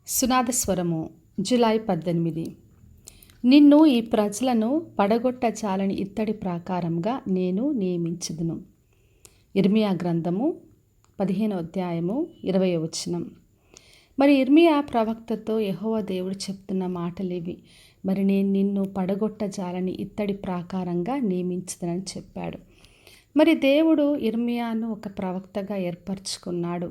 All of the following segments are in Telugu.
సునాదస్వరము జూలై 18. నిన్ను ఈ ప్రజలను పడగొట్టజాలని ఇత్తడి ప్రాకారంగా నేను నియమించుదును. ఇర్మియా గ్రంథము 15వ అధ్యాయము 20వ వచనం. మరి ఇర్మియా ప్రవక్తతో యెహోవా దేవుడు చెప్తున్న మాటలివి. మరి నేను నిన్ను పడగొట్టజాలని ఇత్తడి ప్రాకారంగా నియమించుదనని చెప్పాడు. మరి దేవుడు ఇర్మియాను ఒక ప్రవక్తగా ఏర్పరచుకున్నాడు.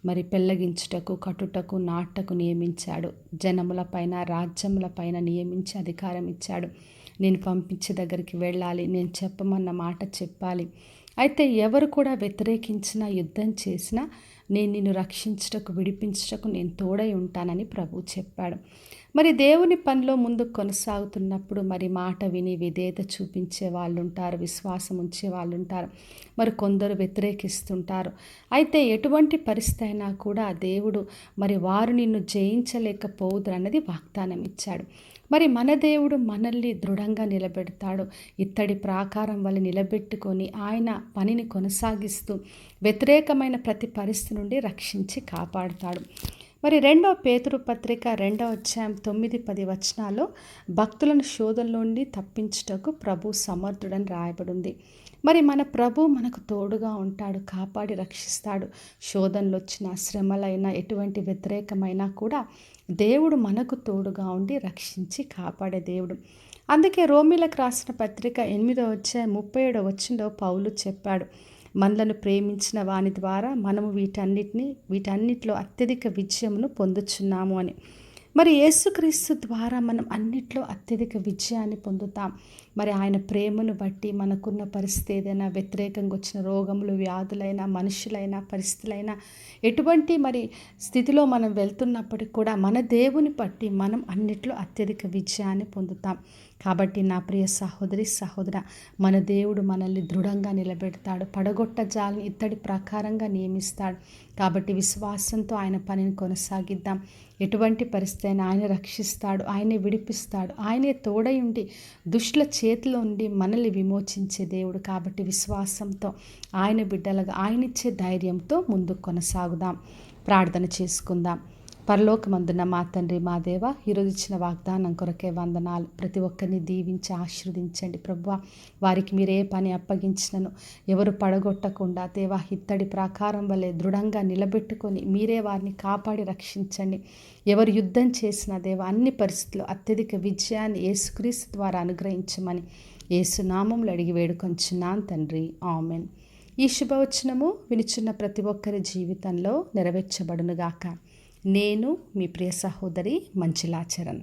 మరి పెళ్ళగించుటకు, కట్టుటకు, నాటకు నియమించాడు. జనములపైన, రాజ్యములపైన నియమించి అధికారం ఇచ్చాడు. నేను పంపించే దగ్గరికి వెళ్ళాలి, నేను చెప్పమన్న మాట చెప్పాలి. అయితే ఎవరు కూడా వ్యతిరేకించినా, యుద్ధం చేసినా నేను నిన్ను రక్షించుటకు, విడిపించుటకు నేను తోడై ఉంటానని ప్రభువు చెప్పాడు. మరి దేవుని పనిలో ముందుకు కొనసాగుతున్నప్పుడు మరి మాట విని విధేయత చూపించే వాళ్ళు ఉంటారు, విశ్వాసం ఉంచే వాళ్ళు ఉంటారు, మరి కొందరు వ్యతిరేకిస్తుంటారు. అయితే ఎటువంటి పరిస్థితి అయినా కూడా దేవుడు మరి వారు నిన్ను జయించలేకపోదురు అన్నది వాగ్దానం ఇచ్చాడు. మరి మన దేవుడు మనల్ని దృఢంగా నిలబెడతాడు. ఇత్తడి ప్రాకారం వల్ల నిలబెట్టుకొని ఆయన పనిని కొనసాగిస్తూ వ్యతిరేకమైన ప్రతి పరిస్థితి నుండి రక్షించి కాపాడుతాడు. మరి 2వ పేతురు పత్రిక 2వ అధ్యాయం 9-10 వచనాల్లో భక్తులను శోధన నుండి తప్పించుటకు ప్రభు సమర్థుడని రాయబడింది. మరి మన ప్రభు మనకు తోడుగా ఉంటాడు, కాపాడి రక్షిస్తాడు. శోధనలు వచ్చినా, శ్రమలైనా, ఎటువంటి వ్యతిరేకమైనా కూడా దేవుడు మనకు తోడుగా ఉండి రక్షించి కాపాడే దేవుడు. అందుకే రోమీలకు రాసిన పత్రిక 8వ అధ్యాయం 37వ వచనంలో పౌలు చెప్పాడు, మనలను ప్రేమించిన వాని ద్వారా మనము వీటన్నిటిలో అత్యధిక విజయమును పొందుచున్నాము అని. మరి యేసుక్రీస్తు ద్వారా మనం అన్నిట్లో అత్యధిక విజయాన్ని పొందుతాం. మరి ఆయన ప్రేమను బట్టి మనకున్న పరిస్థితి ఏదైనా, వ్యతిరేకంగా వచ్చిన రోగములు, వ్యాధులైనా, మనుషులైనా, పరిస్థితులైనా, ఎటువంటి మరి స్థితిలో మనం వెళ్తున్నప్పటికీ కూడా మన దేవుని బట్టి మనం అన్నిట్లో అత్యధిక విజయాన్ని పొందుతాం. కాబట్టి నా ప్రియ సహోదరి, సహోదర, మన దేవుడు మనల్ని దృఢంగా నిలబెడతాడు, పడగొట్టజాలని ఇత్తడి ప్రకారంగా నియమిస్తాడు. కాబట్టి విశ్వాసంతో ఆయన పనిని కొనసాగిద్దాం. ఎటువంటి పరిస్థితి అయినా ఆయన రక్షిస్తాడు, ఆయనే విడిపిస్తాడు, ఆయనే తోడై ఉండి దుష్టుల చేతిలో నుండి మనల్ని విమోచించే దేవుడు. కాబట్టి విశ్వాసంతో ఆయన బిడ్డలుగా ఆయనిచ్చే ధైర్యంతో ముందుకు కొనసాగుదాం. ప్రార్థన చేసుకుందాం. పరలోకమందున్న మా తండ్రి, మా దేవ, ఈరోజు ఇచ్చిన వాగ్దానం కొరకే వందనాలు. ప్రతి ఒక్కరిని దీవించి ఆశీర్వదించండి ప్రభువా. వారికి మీరే పని అప్పగించినను ఎవరు పడగొట్టకుండా దేవా, ఇత్తడి ప్రాకారం వలె దృఢంగా నిలబెట్టుకొని మీరే వారిని కాపాడి రక్షించండి. ఎవరు యుద్ధం చేసినా దేవా, అన్ని పరిస్థితుల్లో అత్యధిక విజయాన్ని యేసుక్రీస్తు ద్వారా అనుగ్రహించమని యేసు నామములో అడిగి వేడుకొంచున్నాను తండ్రి, ఆమెన్. ఈ శుభవచనము వినిచున్న ప్రతి ఒక్కరి జీవితంలో నెరవేర్చబడునుగాక. నేను మీ ప్రియ సహోదరి మంజులా చరణ్.